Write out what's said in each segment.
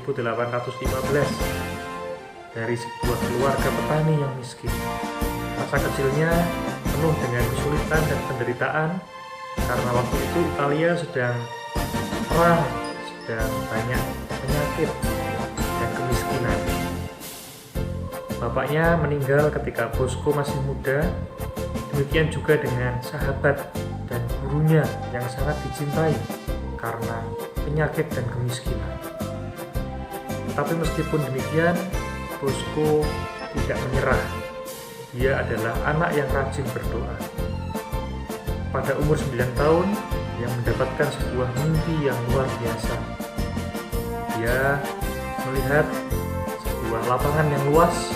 1815 dari sebuah keluarga petani yang miskin. Masa kecilnya penuh dengan kesulitan dan penderitaan karena waktu itu Italia sedang perang, sedang banyak penyakit dan kemiskinan. Bapaknya meninggal ketika Bosco masih muda, demikian juga dengan sahabat dan gurunya yang sangat dicintai karena penyakit dan kemiskinan. Tapi meskipun demikian, Bosco tidak menyerah. Dia adalah anak yang rajin berdoa. Pada umur 9 tahun, dia mendapatkan sebuah mimpi yang luar biasa. Dia melihat sebuah lapangan yang luas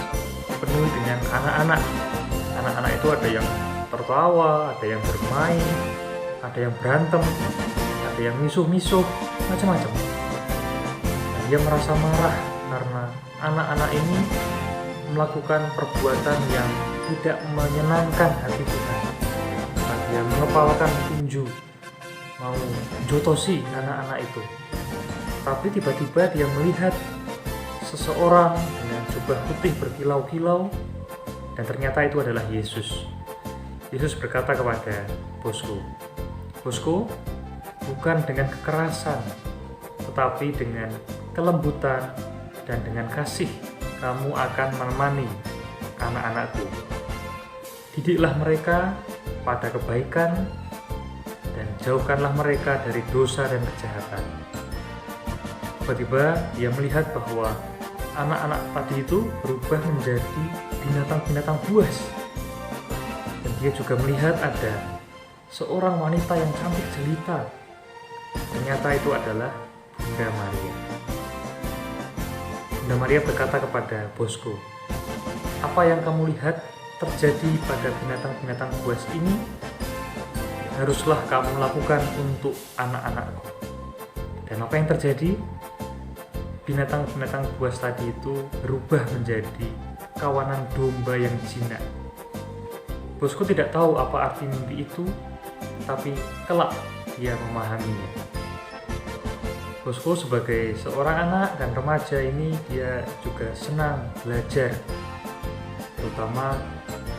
penuh dengan anak-anak. Anak-anak itu ada yang tertawa, ada yang bermain, ada yang berantem, ada yang misuh-misuh, macam-macam. Dia merasa marah karena anak-anak ini melakukan perbuatan yang tidak menyenangkan hati Tuhan. Dia mengepalkan tinju, mau jotosi anak-anak itu. Tapi tiba-tiba dia melihat seseorang dengan jubah putih berkilau-kilau, dan ternyata itu adalah Yesus. Yesus berkata kepada Bosco, "Bosco, bukan dengan kekerasan, tetapi dengan kelembutan dan dengan kasih kamu akan menemani anak-anakku. Didiklah mereka pada kebaikan dan jauhkanlah mereka dari dosa dan kejahatan." Tiba-tiba dia melihat bahwa anak-anak tadi itu berubah menjadi binatang-binatang buas. Dan dia juga melihat ada seorang wanita yang cantik jelita. Ternyata itu adalah Bunda Maria. Bunda Maria berkata kepada Bosco, "Apa yang kamu lihat terjadi pada binatang-binatang buas ini, haruslah kamu lakukan untuk anak-anakku." Dan apa yang terjadi? Binatang-binatang buas tadi itu berubah menjadi kawanan domba yang jinak. Bosco tidak tahu apa arti mimpi itu, tapi kelak dia memahaminya. Bosco sebagai seorang anak dan remaja ini, dia juga senang belajar, terutama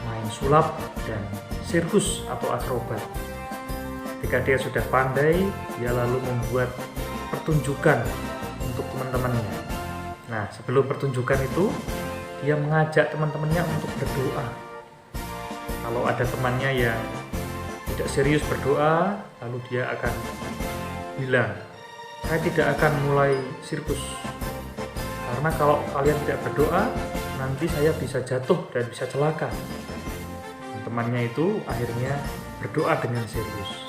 main sulap dan sirkus atau akrobat. Ketika dia sudah pandai, dia lalu membuat pertunjukan untuk teman-temannya. Nah, sebelum pertunjukan itu, dia mengajak teman-temannya untuk berdoa. Kalau ada temannya yang tidak serius berdoa, lalu dia akan bilang, "Saya tidak akan mulai sirkus, karena kalau kalian tidak berdoa, nanti saya bisa jatuh dan bisa celaka." Dan temannya itu akhirnya berdoa dengan serius.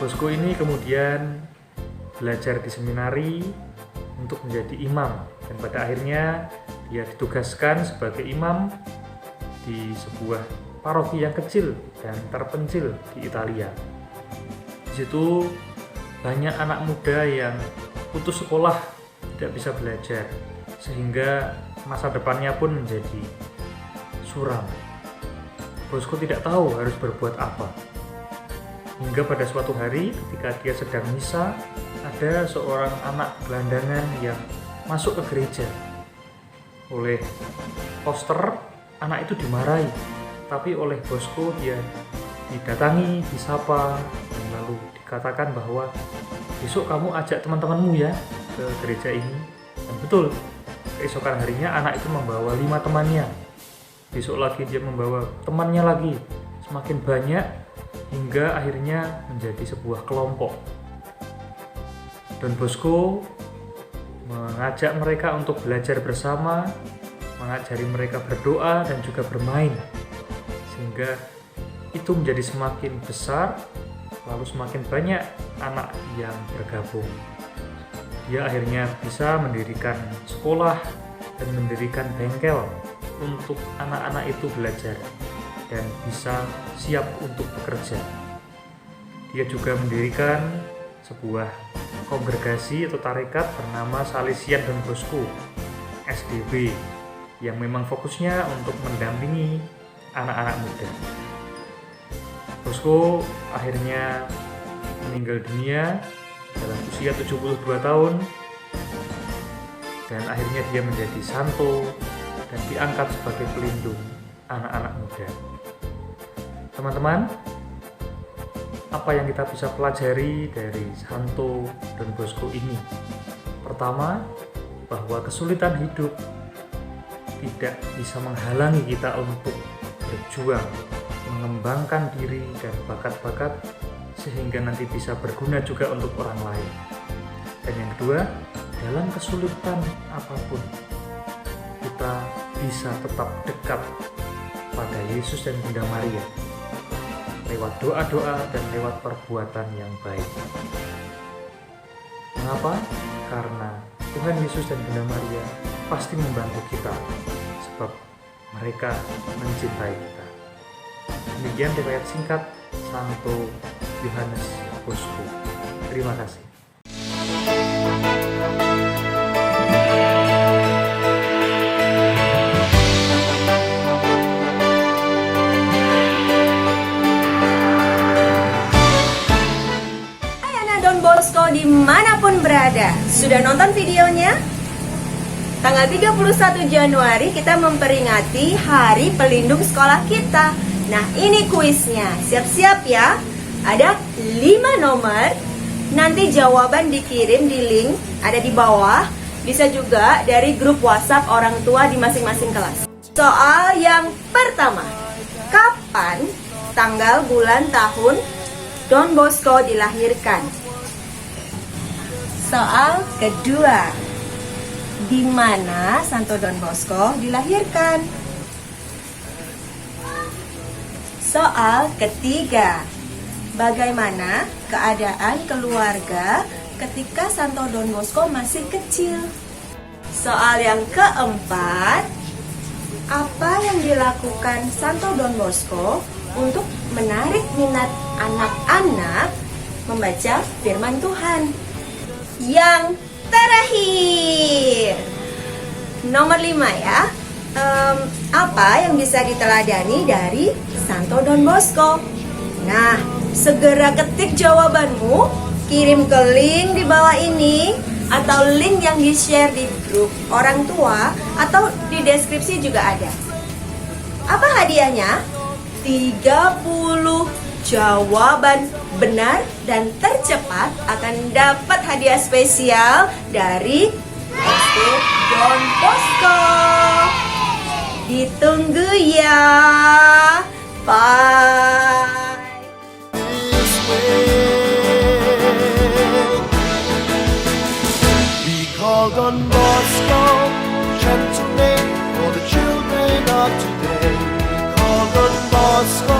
Bosco ini kemudian belajar di seminari untuk menjadi imam, dan pada akhirnya dia ditugaskan sebagai imam di sebuah paroki yang kecil dan terpencil di Italia. Di situ banyak anak muda yang putus sekolah, tidak bisa belajar, sehingga masa depannya pun menjadi suram. Bosco tidak tahu harus berbuat apa. Hingga pada suatu hari ketika dia sedang misa, ada seorang anak gelandangan yang masuk ke gereja. Oleh poster, anak itu dimarahi, tapi oleh Bosco dia didatangi, disapa, dan lalu dikatakan bahwa besok kamu ajak teman-temanmu ya ke gereja ini. Dan betul, keesokan harinya anak itu membawa 5 temannya. Besok lagi dia membawa temannya lagi, semakin banyak, hingga akhirnya menjadi sebuah kelompok. Dan Bosco mengajak mereka untuk belajar bersama, mengajari mereka berdoa dan juga bermain, sehingga itu menjadi semakin besar, lalu semakin banyak anak yang bergabung. Dia akhirnya bisa mendirikan sekolah dan mendirikan bengkel untuk anak-anak itu belajar dan bisa siap untuk bekerja. Dia juga mendirikan sebuah kongregasi atau tarekat bernama Salesian Don Bosco SDB, yang memang fokusnya untuk mendampingi anak-anak muda. Bosco akhirnya meninggal dunia dalam usia 72 tahun dan akhirnya dia menjadi santo dan diangkat sebagai pelindung anak-anak muda. Teman-teman, apa yang kita bisa pelajari dari Santo Don Bosco ini? Pertama, bahwa kesulitan hidup tidak bisa menghalangi kita untuk berjuang, mengembangkan diri dan bakat-bakat sehingga nanti bisa berguna juga untuk orang lain. Dan yang kedua, dalam kesulitan apapun kita bisa tetap dekat pada Yesus dan Bunda Maria lewat doa-doa dan lewat perbuatan yang baik. Mengapa? Karena Tuhan Yesus dan Bunda Maria pasti membantu kita sebab mereka mencintai kita. Demikian riwayat singkat Santo Yohanes Bosco. Terima kasih. Don Bosco dimanapun berada, sudah nonton videonya? Tanggal 31 Januari kita memperingati Hari Pelindung Sekolah kita. Nah, ini kuisnya, siap-siap ya. Ada 5 nomor. Nanti jawaban dikirim di link, ada di bawah. Bisa juga dari grup WhatsApp orang tua di masing-masing kelas. Soal yang pertama, kapan, tanggal, bulan, tahun Don Bosco dilahirkan? Soal kedua, di mana Santo Don Bosco dilahirkan? Soal ketiga, bagaimana keadaan keluarga ketika Santo Don Bosco masih kecil? Soal yang keempat, apa yang dilakukan Santo Don Bosco untuk menarik minat anak-anak membaca firman Tuhan? Yang terakhir, nomor 5 ya. Apa yang bisa diteladani dari Santo Don Bosco? Nah, segera ketik jawabanmu, kirim ke link di bawah ini atau link yang di-share di grup orang tua atau di deskripsi juga ada. Apa hadiahnya? 30 jawaban benar dan tercepat akan dapat hadiah spesial dari SD Don Bosco. Ditunggu ya. Bye. We call Don Bosco, gentleman for the children of today. We call Don Bosco,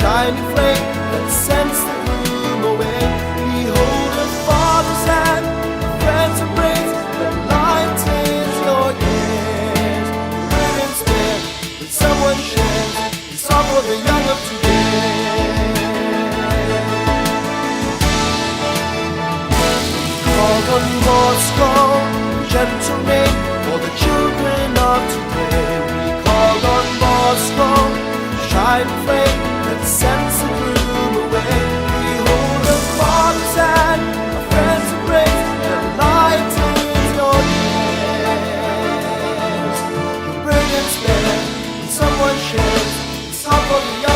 shining flame that sends the gloom away. We hold a father's hand, a friend's embrace that lightens your years. Brilliant spirit that someone shares, it's all for the young of today. Call Don Bosco, gentleman for the children of today. We call Don Bosco, shining flame that sends the gloom away. We hold a father's hand, a friend's embrace that lightens your years. Your brilliant spirit, someone shares, it's all for the